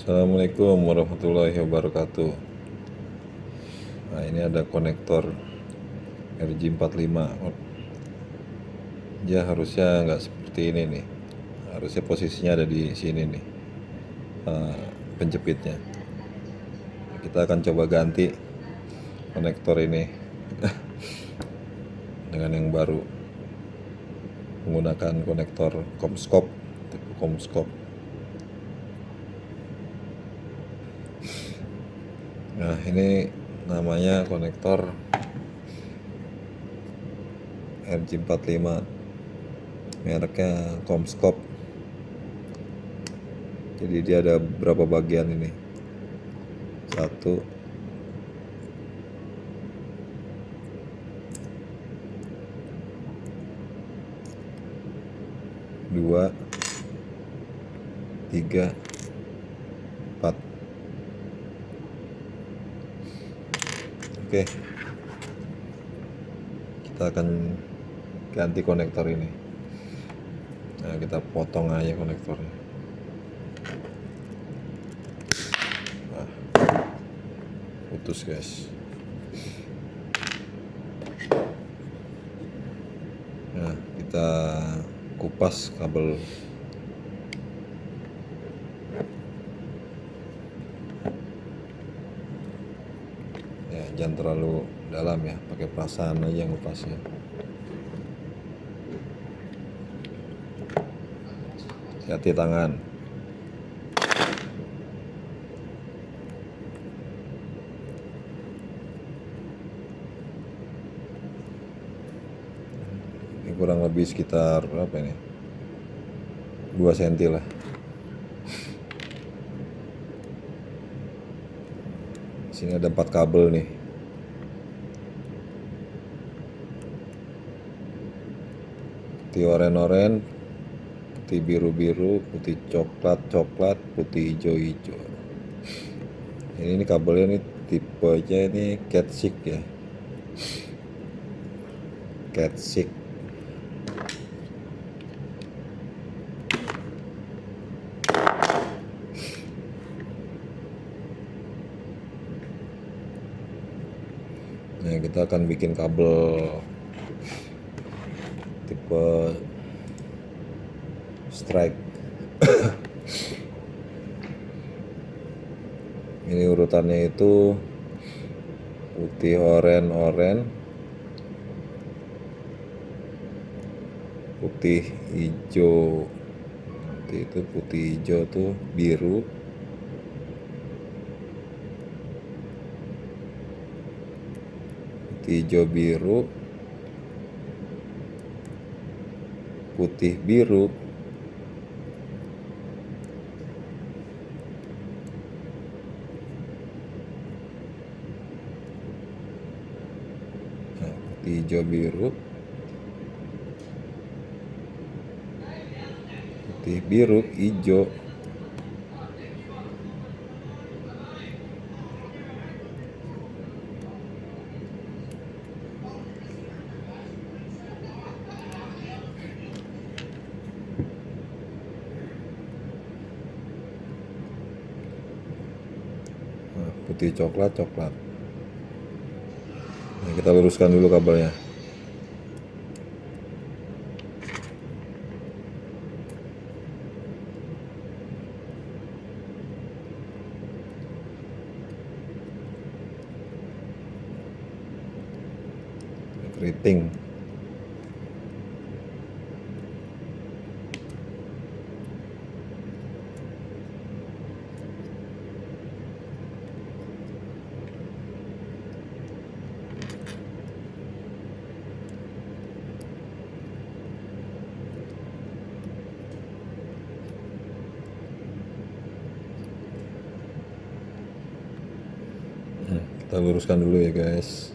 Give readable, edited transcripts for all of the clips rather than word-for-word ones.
Assalamualaikum warahmatullahi wabarakatuh. Nah, ini ada konektor RJ45. Dia harusnya nggak seperti ini nih. Harusnya posisinya ada di sini nih, penjepitnya. Kita akan coba ganti konektor ini dengan yang baru, menggunakan konektor Comscope, tipe Comscope. Nah, ini namanya konektor RJ45, mereknya Comscope. Jadi dia ada berapa bagian ini? Satu, dua, tiga, empat. Oke, kita akan ganti konektor ini. Nah, kita potong aja konektornya. Nah, putus guys. Nah, kita kupas kabel. Ya, jangan terlalu dalam ya, pakai perasaan aja ngupasnya. Hati-hati tangan. Ini kurang lebih sekitar berapa ini? 2 cm lah. Sini ada 4 kabel nih. Putih oren-oren, putih biru-biru, putih coklat-coklat, putih hijau-hijau. Ini kabelnya nih tipenya ini Catsick ya. Catsick. Nah, kita akan bikin kabel tipe strike. Ini urutannya itu putih oren, putih hijau. Itu putih hijau tuh biru, putih hijau biru, putih biru, nah, putih hijau biru, putih biru hijau. Nah, putih coklat. Nah, kita luruskan dulu kabelnya. Keriting. Kita luruskan dulu ya guys.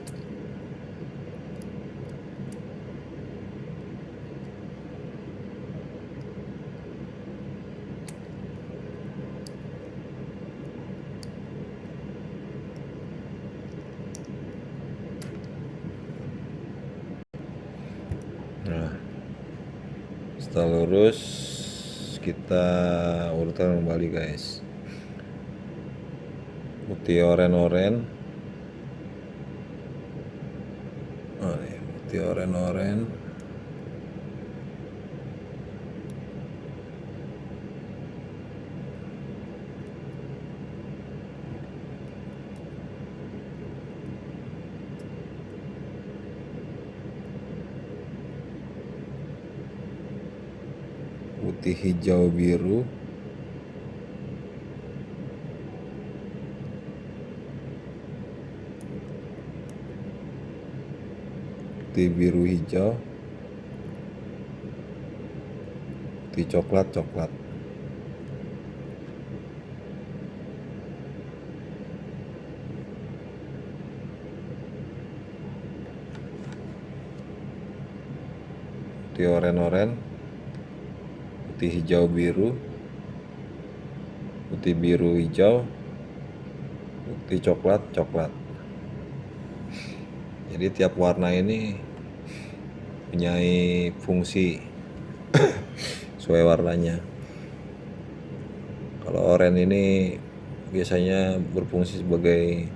Nah, setelah lurus kita urutkan kembali guys. putih oren-oren. Oh, ini putih oren-oren. Putih hijau biru. Putih biru hijau. Putih coklat coklat. Putih oren-oren. Putih hijau biru. Putih biru hijau. Putih coklat coklat. Jadi tiap warna ini punya fungsi sesuai warnanya. Kalau oranye ini biasanya berfungsi sebagai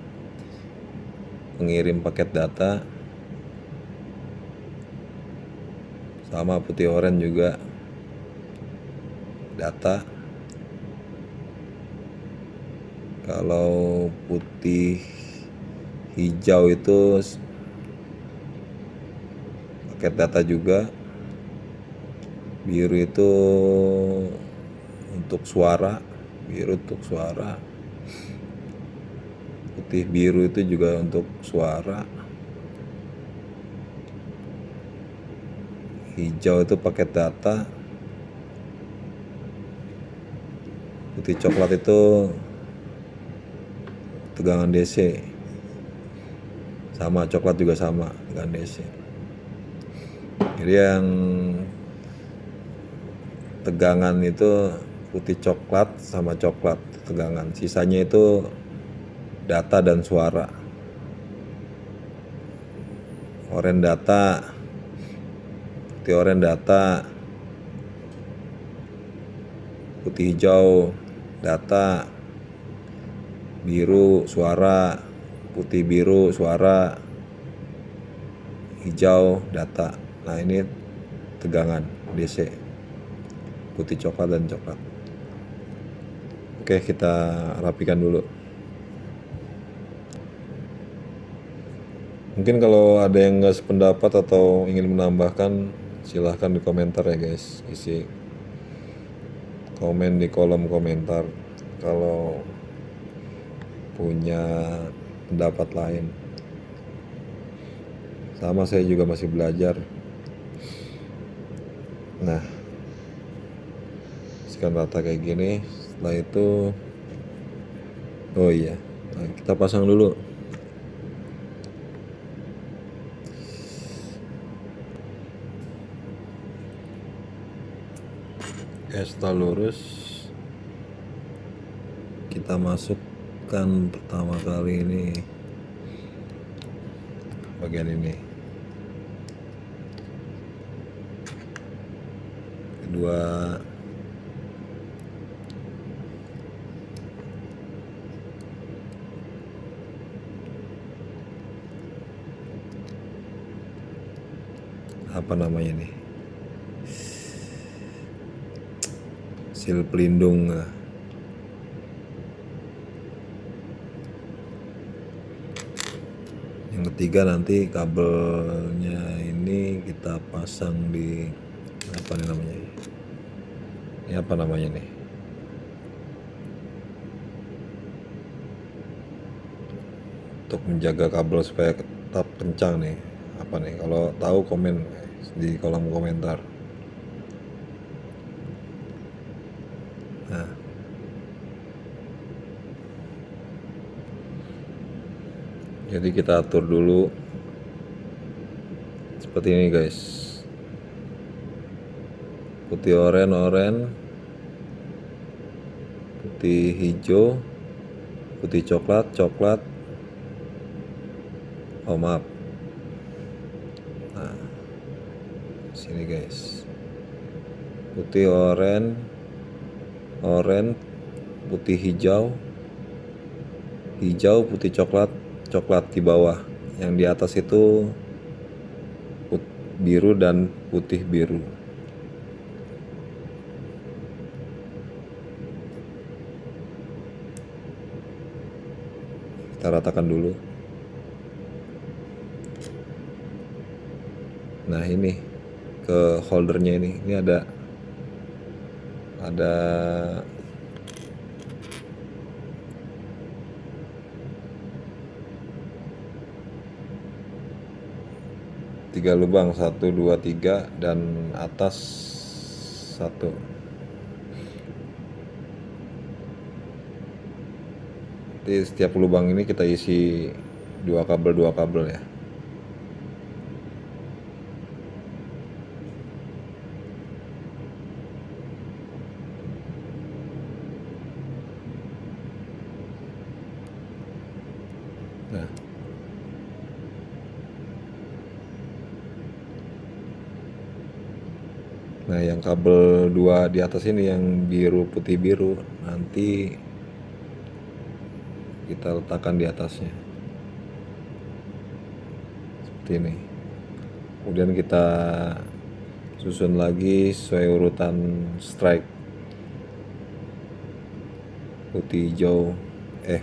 pengirim paket data, sama putih oranye juga data. Kalau putih hijau itu paket data juga. Biru itu untuk suara, putih biru itu juga untuk suara. Hijau itu paket data. Putih coklat itu tegangan DC. Sama, coklat juga sama, tegangan DC. Jadi yang tegangan itu putih coklat sama coklat tegangan. Sisanya itu data dan suara. Oranye data, putih oranye data, putih hijau data, biru suara, putih biru suara, hijau data. Nah, ini tegangan DC, putih coklat dan coklat. Oke, kita rapikan dulu. Mungkin kalau ada yang nggak sependapat atau ingin menambahkan, silahkan di komentar ya guys. Isi komen di kolom komentar kalau punya pendapat lain. Sama, saya juga masih belajar. Nah, sekarang rata kayak gini. Setelah itu, oh iya, nah, kita pasang dulu. Setelah lurus, kita masukkan pertama kali ini bagian ini, kedua apa namanya nih, sil pelindung. Yang ketiga nanti kabelnya ini kita pasang di apa nih namanya, ini apa namanya nih, untuk menjaga kabel supaya tetap kencang nih. Apa nih, kalau tahu komen di kolom komentar. Nah, jadi kita atur dulu seperti ini guys. Putih oranye, putih hijau, putih coklat. Oh maaf. Nah, sini guys. Putih oranye, putih hijau, hijau, putih, coklat, coklat di bawah. Yang di atas itu biru dan putih biru. Kita ratakan dulu. Nah, ini ke holdernya ini ada 3 lubang, 1, 2, 3, dan atas 1. Jadi setiap lubang ini kita isi 2 kabel ya. Nah, yang kabel 2 di atas ini yang biru putih biru nanti kita letakkan di atasnya seperti ini. Kemudian kita susun lagi sesuai urutan strike. Putih hijau,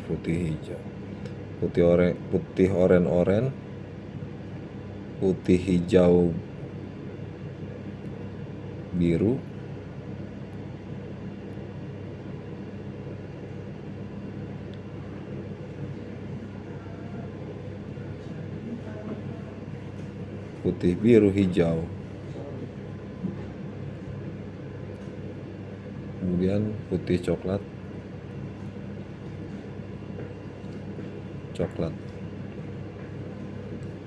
putih hijau, putih oren, putih hijau biru, putih biru hijau, kemudian putih coklat,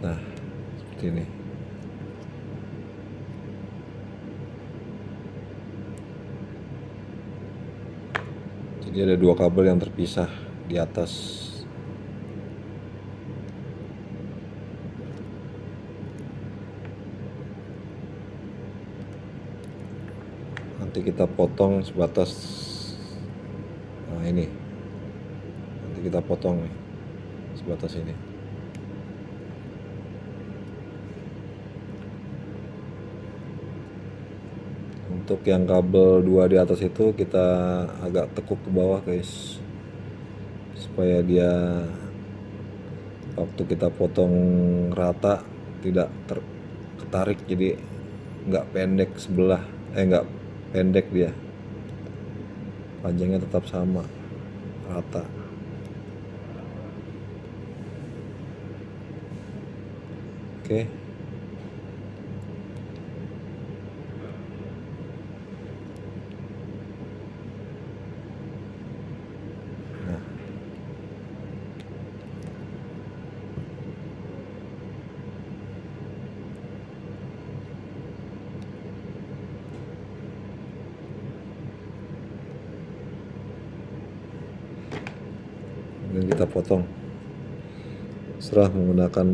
nah seperti ini. Jadi ada 2 kabel yang terpisah di atas. Nanti kita potong sebatas, nah ini nanti kita potong sebatas ini. Untuk yang kabel 2 di atas itu kita agak tekuk ke bawah guys, supaya dia waktu kita potong rata tidak tertarik, jadi nggak pendek sebelah, nggak pendek, dia panjangnya tetap sama rata. Oke. Dan kita potong serah menggunakan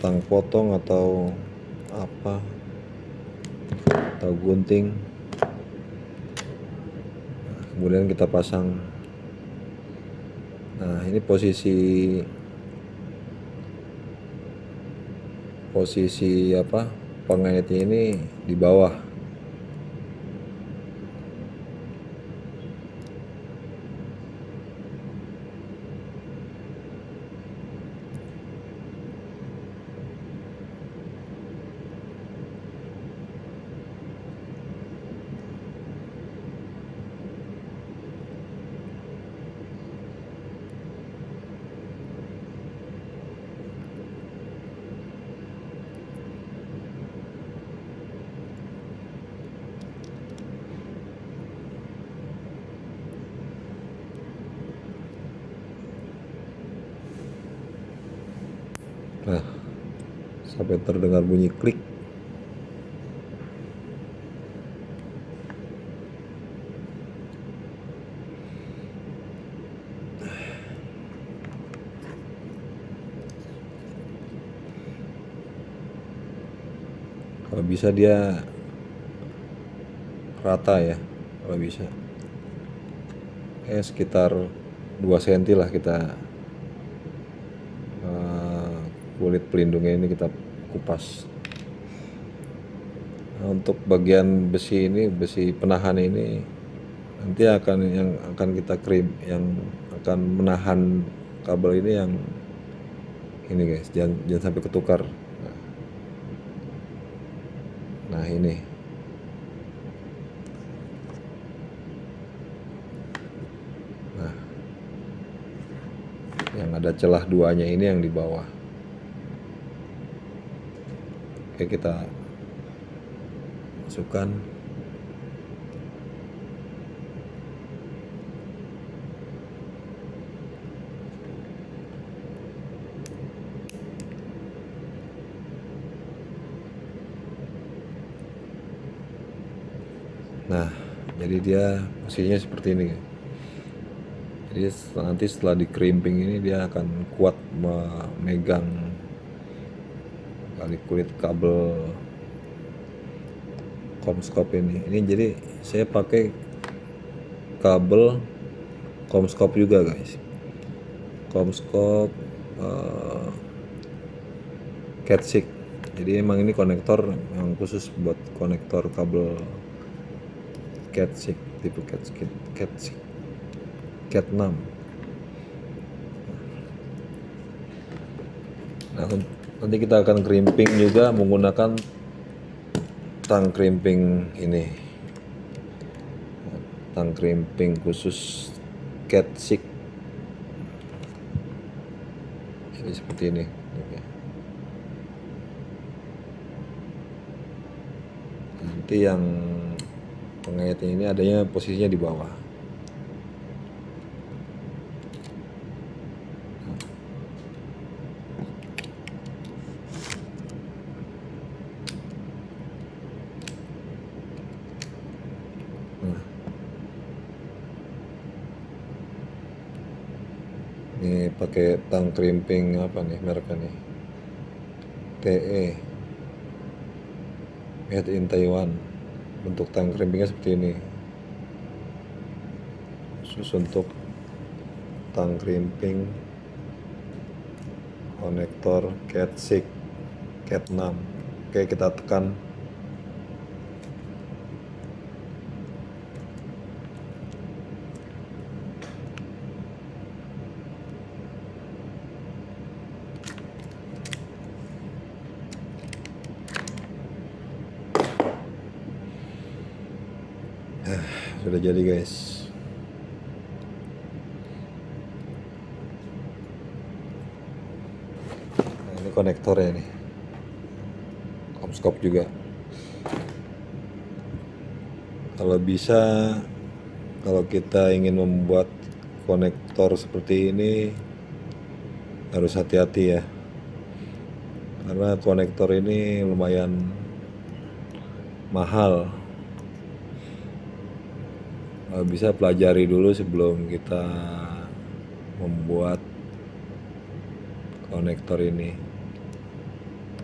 tang potong atau apa, atau gunting. Nah, kemudian kita pasang. Nah, ini posisi pengaitnya ini di bawah. Nah, sampai terdengar bunyi klik. Kalau bisa dia rata ya kalau bisa. Sekitar 2 cm lah kita kulit pelindungnya ini kita kupas. Nah, untuk bagian besi ini, besi penahan ini nanti yang akan kita krim, yang akan menahan kabel ini yang ini guys, jangan sampai ketukar. Nah ini, nah yang ada celah duanya ini yang di bawah. Oke, kita masukkan. Nah, jadi dia posisinya seperti ini. Jadi nanti setelah di crimping ini dia akan kuat memegang kulit kabel Comscope ini. Ini jadi saya pakai kabel Comscope juga guys. Comscope Cat6. Jadi emang ini konektor yang khusus buat konektor kabel Cat6, tipe Cat6, Cat6. Nah, nanti kita akan crimping juga menggunakan tang crimping ini, tang crimping khusus Cat6. Jadi seperti ini. Nanti yang pengaitnya ini adanya posisinya di bawah. Nah, ini pakai tang crimping apa nih mereknya nih? TE, made in Taiwan. Bentuk tang crimpingnya seperti ini. Khusus untuk tang crimping konektor Cat6, Cat6. Oke, kita tekan. Sudah jadi guys. Nah, ini konektornya nih, Comscope juga. Kalau bisa, kalau kita ingin membuat konektor seperti ini harus hati-hati ya, karena konektor ini lumayan mahal. Bisa pelajari dulu sebelum kita membuat konektor ini,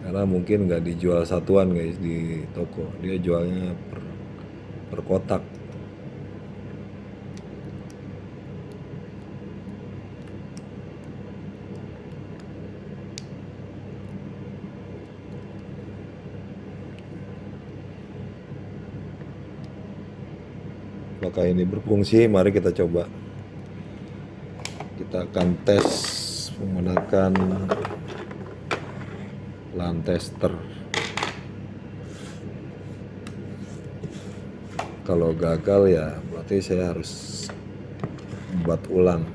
karena mungkin nggak dijual satuan guys di toko, dia jualnya per kotak. Apakah ini berfungsi? Mari kita coba. Kita akan tes menggunakan LAN tester. Kalau gagal ya berarti saya harus buat ulang.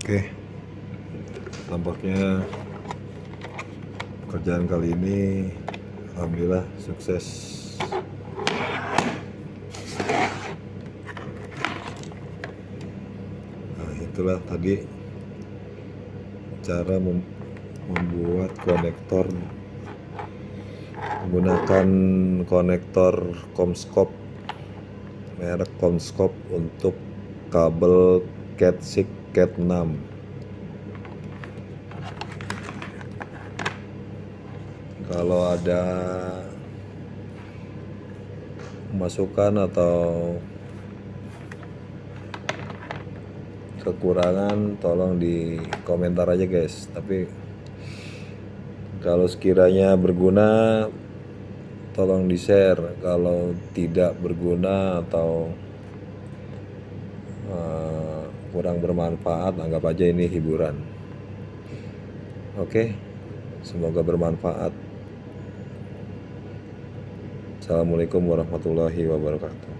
Oke, tampaknya pekerjaan kali ini alhamdulillah sukses. Nah, itulah tadi cara membuat konektor menggunakan konektor Comscope, merek Comscope, untuk kabel Cat6 Cat6. Kalau ada masukan atau kekurangan tolong di komentar aja guys. Tapi kalau sekiranya berguna tolong di share, kalau tidak berguna atau kurang bermanfaat anggap aja ini hiburan. Oke, semoga bermanfaat. Assalamualaikum warahmatullahi wabarakatuh.